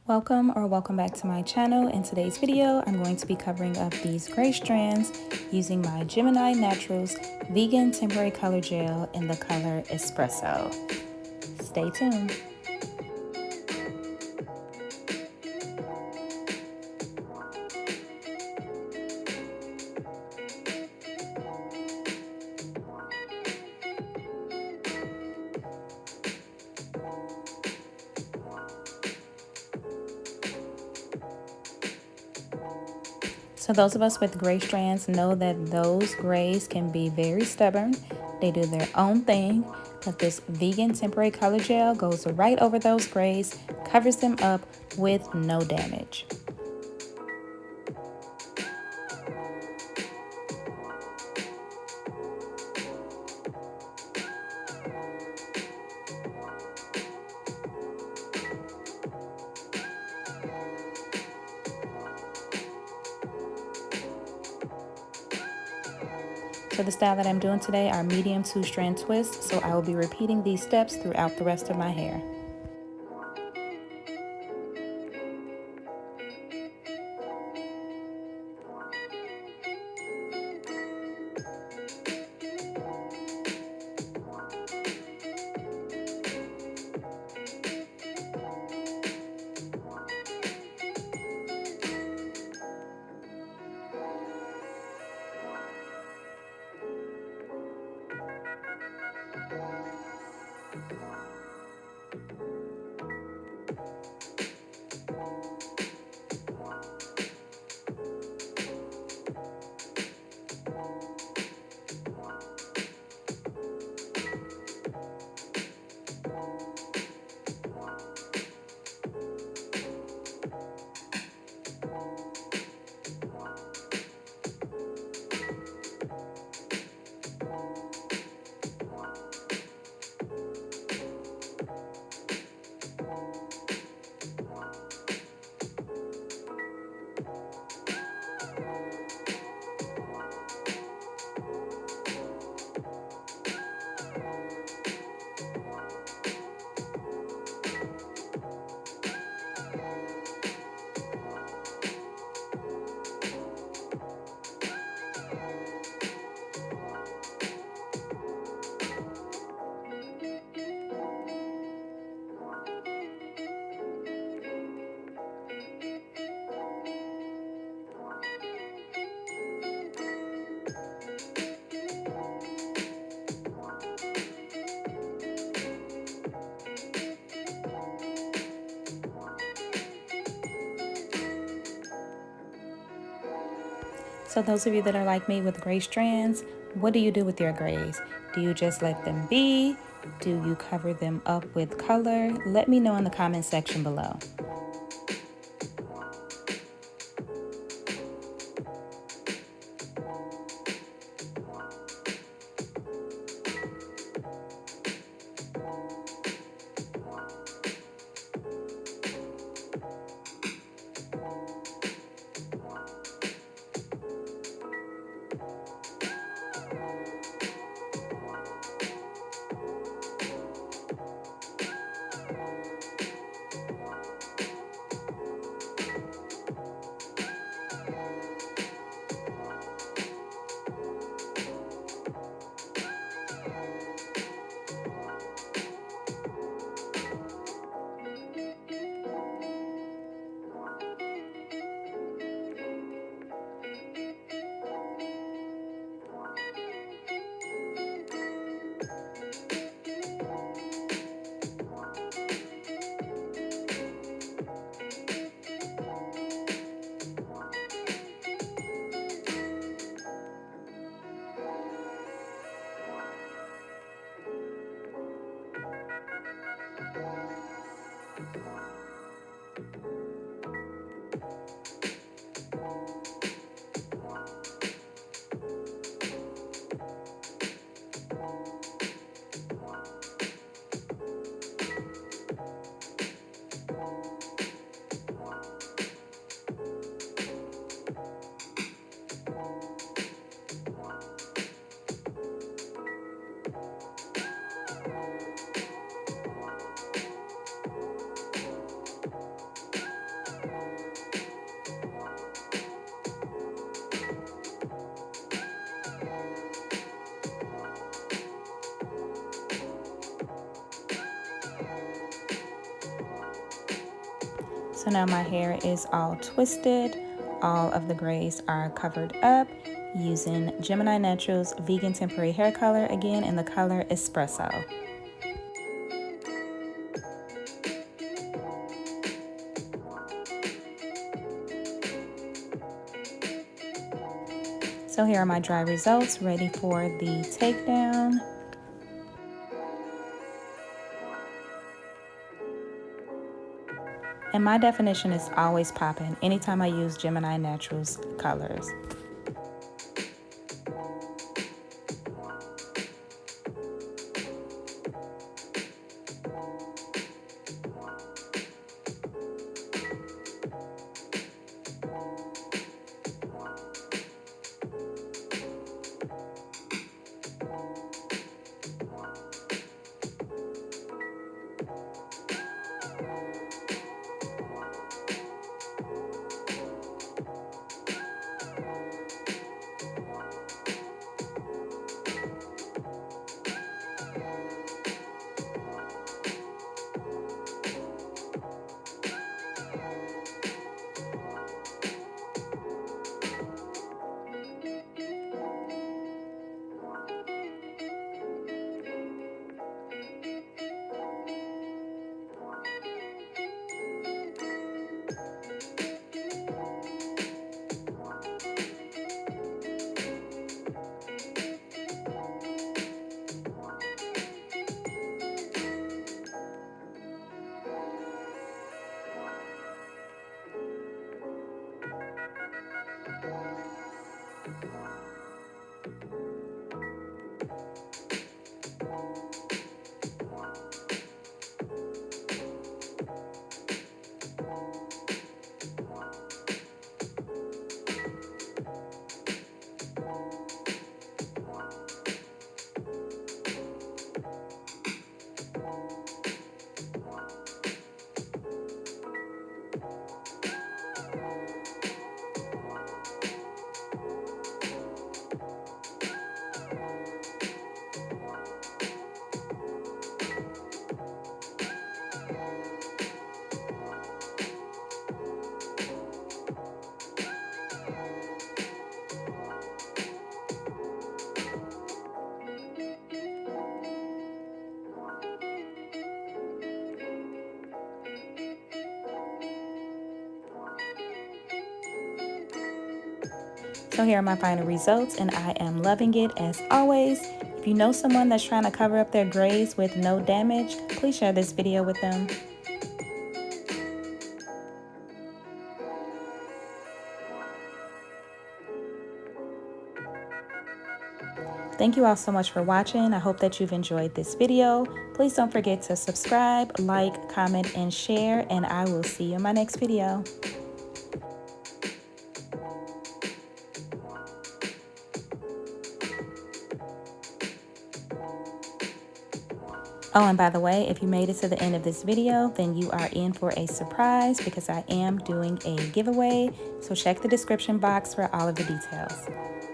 Welcome back to my channel. In today's video, I'm going to be covering up these gray strands using my Gemini Naturals Vegan Temporary Color Gel in the color Espresso. Stay tuned. So those of us with gray strands know that those grays can be very stubborn. They do their own thing, but this vegan temporary color gel goes right over those grays, covers them up with no damage. So the style that I'm doing today are medium 2-strand twists, so I will be repeating these steps throughout the rest of my hair. So those of you that are like me with gray strands, what do you do with your grays? Do you just let them be? Do you cover them up with color? Let me know in the comment section below. So now my hair is all twisted. All of the grays are covered up using Gemini Naturals Vegan Temporary Hair Color, again in the color Espresso. So here are my dry results ready for the takedown. And my definition is always popping anytime I use Gemini Naturals colors. So here are my final results, and I am loving it as always. If you know someone that's trying to cover up their grays with no damage, please share this video with them. Thank you all so much for watching. I hope that you've enjoyed this video. Please don't forget to subscribe, like, comment, and share, and I will see you in my next video. Oh, and by the way, if you made it to the end of this video, then you are in for a surprise because I am doing a giveaway. So check the description box for all of the details.